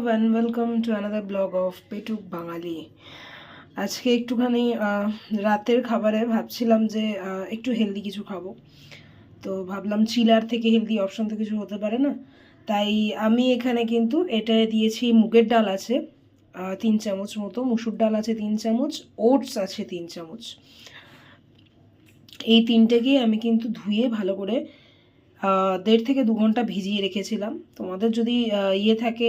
and welcome to another blog of পেটুক বাঙালি। আজকে একটুখানি রাতের খাবারে ভাবছিলাম যে একটু হেলদি কিছু খাবো, তো ভাবলাম চিলার থেকে হেলদি অপশন তো কিছু হতে পারে না। তাই আমি এখানে কিন্তু এটা দিয়েছি, মুগের ডাল আছে 3 চামচ মতো, মুসুর ডাল আছে 3 চামচ, ওটস আছে 3 চামচ। এই তিনটেকেই আমি কিন্তু ধুয়ে ভালো করে 1.5 থেকে 2 ঘন্টা ভিজিয়ে রেখেছিলাম। তোমাদের যদি ইয়ে থাকে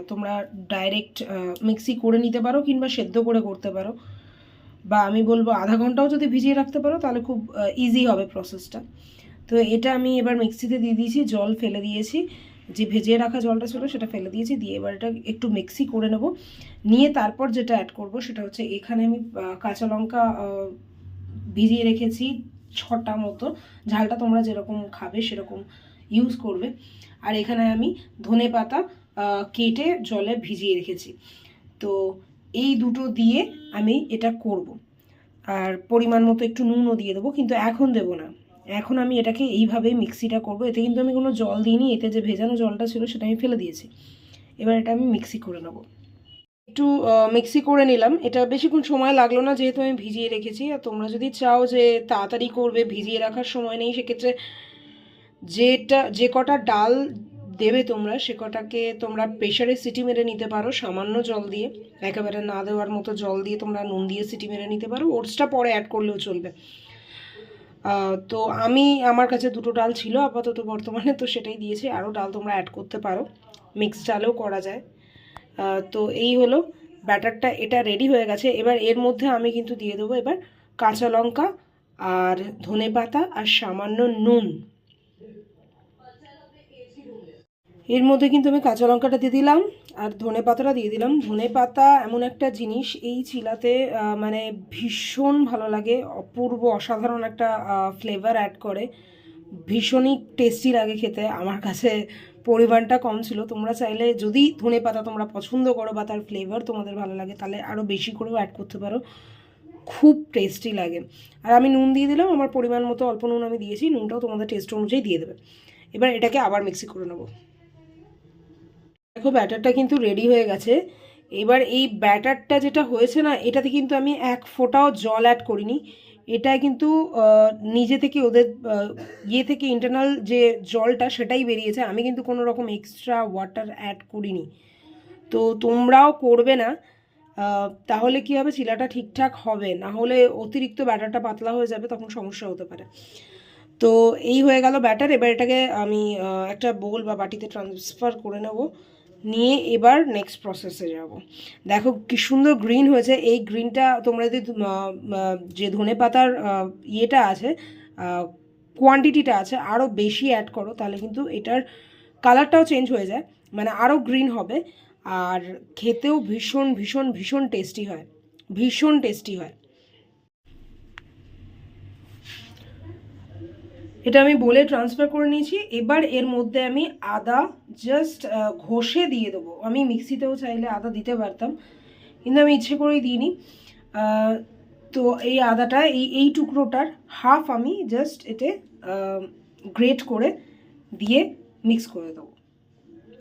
তোমরা ডাইরেক্ট মিক্সি করে নিতে পারো কিংবা সেদ্ধ করে করতে পারো, বা আমি বলবো আধা ঘন্টাও যদি ভিজিয়ে রাখতে পারো তাহলে খুব ইজি হবে প্রসেসটা। তো এটা আমি এবার মিক্সিতে দিয়ে দিয়েছি, জল ফেলে দিয়েছি, যে ভেজিয়ে রাখা জলটা ছিল সেটা ফেলে দিয়েছি, দিয়ে এবার এটা একটু মিক্সি করে নেব। নিয়ে তারপর যেটা অ্যাড করব সেটা হচ্ছে, এখানে আমি কাঁচা লঙ্কা ভিজিয়ে রেখেছি 6টা মতো, ঝালটা তোমরা যেরকম খাবে সেরকম ইউজ করবে। আর এখানে আমি ধনে পাতা কেটে জলে ভিজিয়ে রেখেছি। তো এই দুটো দিয়ে আমি এটা করব। আর পরিমাণ মতো একটু নুনও দিয়ে দেবো, কিন্তু এখন দেবো না, এখন আমি এটাকে এইভাবেই মিক্সিটা করব। এতে কিন্তু আমি কোনো জল দিইনি, এতে যে ভেজানো জলটা ছিল সেটা আমি ফেলে দিয়েছি। এবার এটা আমি মিক্সি করে নেব। একটু মিক্সি করে নিলাম, এটা বেশিক্ষণ সময় লাগলো না যেহেতু আমি ভিজিয়ে রেখেছি। আর তোমরা যদি চাও যে তাড়াতাড়ি করবে, ভিজিয়ে রাখার সময় নেই, সেক্ষেত্রে যে কটা ডাল দেবে তোমরা সে কটাকে তোমরা প্রেশারে সিটি মেরে নিতে পারো সামান্য জল দিয়ে, একেবারে না দেওয়ার মতো জল দিয়ে তোমরা নুন দিয়ে সিটি মেরে নিতে পারো। ওটসটা পরে অ্যাড করলেও চলবে। তো আমার কাছে 2টো ডাল ছিল আপাতত বর্তমানে, তো সেটাই দিয়েছি। আরও ডাল তোমরা অ্যাড করতে পারো, মিক্সড ডালেও করা যায়। তো এই হলো ব্যাটারটা, এটা রেডি হয়ে গেছে। এবার এর মধ্যে আমি কিন্তু দিয়ে দেবো এবার কাঁচা লঙ্কা আর ধনে পাতা আর সামান্য নুন। এর মধ্যে কিন্তু আমি কাঁচা লঙ্কাটা দিয়ে দিলাম আর ধনে পাতাটা দিয়ে দিলাম। ধনে পাতা এমন একটা জিনিস এই চিলাতে মানে ভীষণ ভালো লাগে, অপূর্ব অসাধারণ একটা ফ্লেভার অ্যাড করে, ভীষণই টেস্টি লাগে খেতে। আমার কাছে পরিমাণটা কম ছিল, তোমরা চাইলে যদি ধনে পাতা তোমরা পছন্দ করো বা তার ফ্লেভার তোমাদের ভালো লাগে তাহলে আরও বেশি করেও অ্যাড করতে পারো, খুব টেস্টি লাগে। আর আমি নুন দিয়ে দিলাম, আমার পরিমাণ মতো অল্প নুন আমি দিয়েছি, নুনটাও তোমাদের টেস্ট অনুযায়ী দিয়ে দেবে। এবার এটাকে আবার মিক্সি করে নেবো। দেখো ব্যাটারটা কিন্তু রেডি হয়ে গেছে। এবার এই ব্যাটারটা যেটা হয়েছে না, এটাতে কিন্তু আমি এক ফোঁটাও জল অ্যাড করিনি। এটা কিন্তু নিজে থেকে ওদের ইয়ে থেকে ইন্টারনাল যে জলটা সেটাই বেরিয়েছে, আমি কিন্তু কোনো রকম এক্সট্রা ওয়াটার অ্যাড করিনি। তো তোমরাও করবে না, তাহলে কি হবে, চিলাটা ঠিকঠাক হবে না, হলে অতিরিক্ত ব্যাটারটা পাতলা হয়ে যাবে, তখন সমস্যা হতে পারে। তো এই হয়ে গেল ব্যাটার। এবার এটাকে আমি একটা বোল বা বাটিতে ট্রান্সফার করে নেব, নিয়ে এবার নেক্সট প্রসেসে যাব। দেখো কি সুন্দর গ্রিন হয়েছে। এই গ্রিনটা তোমরা যদি যে ধনে পাতার ইয়েটা আছে, কোয়ান্টিটিটা আছে, আরও বেশি অ্যাড করো তাহলে কিন্তু এটার কালারটাও চেঞ্জ হয়ে যায়, মানে আরও গ্রিন হবে। আর খেতেও ভীষণ ভীষণ ভীষণ টেস্টি হয়, ভীষণ টেস্টি হয়। এটা আমি বলে ট্রান্সফার করে নিয়েছি। এবার এর মধ্যে আমি আদা জাস্ট ঘষে দিয়ে দেবো। আমি মিক্সিতেও চাইলে আদা দিতে পারতাম, কিন্তু আমি ইচ্ছে করেই দিইনি। তো এই আদাটা এই টুকরোটার হাফ আমি জাস্ট এতে গ্রেট করে দিয়ে মিক্স করে দেবো।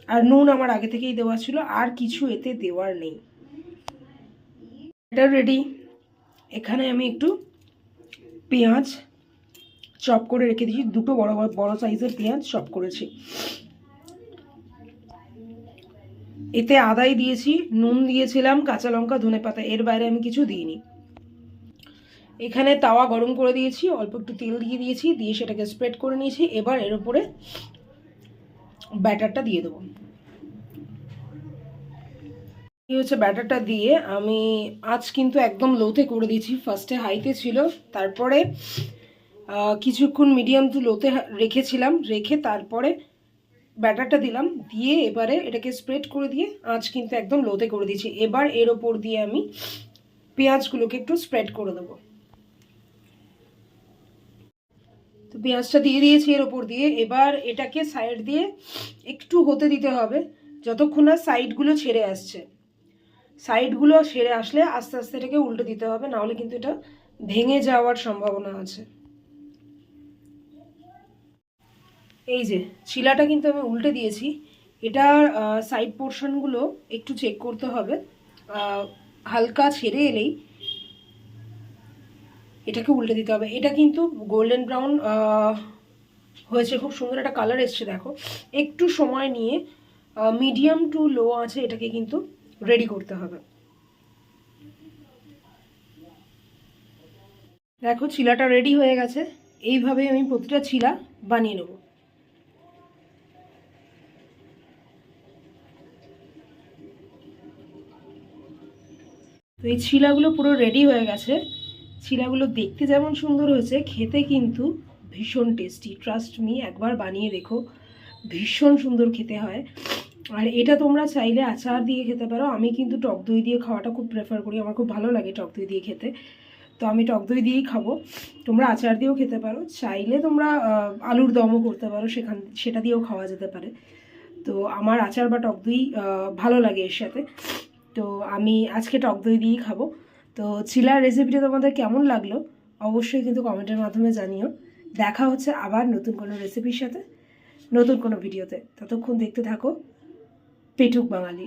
আর নুন আমার আগে থেকেই দেওয়া ছিল, আর কিছু এতে দেওয়ার নেই। এটা রেডি। এখানে আমি একটু পেঁয়াজ চপ করে রেখে দিয়েছি, 2টো বড় বড় সাইজের পেঁয়াজ চপ করেছি। এতে আদাই দিয়েছি, নুন দিয়েছিলাম, কাঁচা লঙ্কা, ধনে পাতা, এর বাইরে আমি কিছু দিইনি। এখানে তাওয়া গরম করে দিয়েছি, অল্প একটু তেল দিয়ে দিয়েছি, দিয়ে সেটাকে স্প্রেড করে নিয়েছি। এবার এর উপরে ব্যাটারটা দিয়ে দেবো। এই হচ্ছে ব্যাটারটা দিয়ে আমি আজ কিন্তু একদম লোতে করে দিয়েছি। ফার্স্টে হাইতে ছিল, তারপরে কিছুক্ষণ মিডিয়াম টু লোতে রেখেছিলাম, রেখে তারপরে ব্যাটারটা দিলাম, দিয়ে এবারে এটাকে স্প্রেড করে দিয়ে আঁচ কিন্তু একদম লোতে করে দিয়েছি। এবার এর ওপর দিয়ে আমি পেঁয়াজগুলোকে একটু স্প্রেড করে দেবো। তো পেঁয়াজটা দিয়ে দিয়েছি এর ওপর দিয়ে। এবার এটাকে সাইড দিয়ে একটু হতে দিতে হবে যতক্ষণ না সাইডগুলো ছেড়ে আসছে। সাইডগুলো ছেড়ে আসলে আস্তে আস্তে এটাকে উল্টে দিতে হবে, নাহলে কিন্তু এটা ভেঙে যাওয়ার সম্ভাবনা আছে। এই যে চিলাটা কিন্তু আমি উল্টে দিয়েছি। এটার সাইড পোর্শনগুলো একটু চেক করতে হবে, হালকা ছেড়ে এলেই এটাকে উল্টে দিতে হবে। এটা কিন্তু গোল্ডেন ব্রাউন হয়েছে, খুব সুন্দর একটা কালার এসছে দেখো। একটু সময় নিয়ে মিডিয়াম টু লো আছে এটাকে কিন্তু রেডি করতে হবে। দেখো চিলাটা রেডি হয়ে গেছে। এইভাবে আমি প্রতিটা চিলা বানিয়ে নেব। তো এই চিলাগুলো পুরো রেডি হয়ে গেছে। চিলাগুলো দেখতে যেমন সুন্দর হয়েছে, খেতে কিন্তু ভীষণ টেস্টি। ট্রাস্ট মি, একবার বানিয়ে দেখো, ভীষণ সুন্দর খেতে হয়। আর এটা তোমরা চাইলে আচার দিয়ে খেতে পারো। আমি কিন্তু টক দই দিয়ে খাওয়াটা খুব প্রেফার করি, আমার খুব ভালো লাগে টক দই দিয়ে খেতে, তো আমি টক দই দিয়েই খাবো। তোমরা আচার দিয়েও খেতে পারো, চাইলে তোমরা আলুর দমও করতে পারো, সেটা দিয়েও খাওয়া যেতে পারে। তো আমার আচার বা টক দই ভালো লাগে এর সাথে, তো আমি আজকে টক দই দিয়েই খাবো। তো চিলার রেসিপিটা তোমাদের কেমন লাগলো অবশ্যই কিন্তু কমেন্টের মাধ্যমে জানিও। দেখা হচ্ছে আবার নতুন কোনো রেসিপির সাথে, নতুন কোনো ভিডিওতে। ততক্ষণ দেখতে থাকো পেটুক বাঙালি।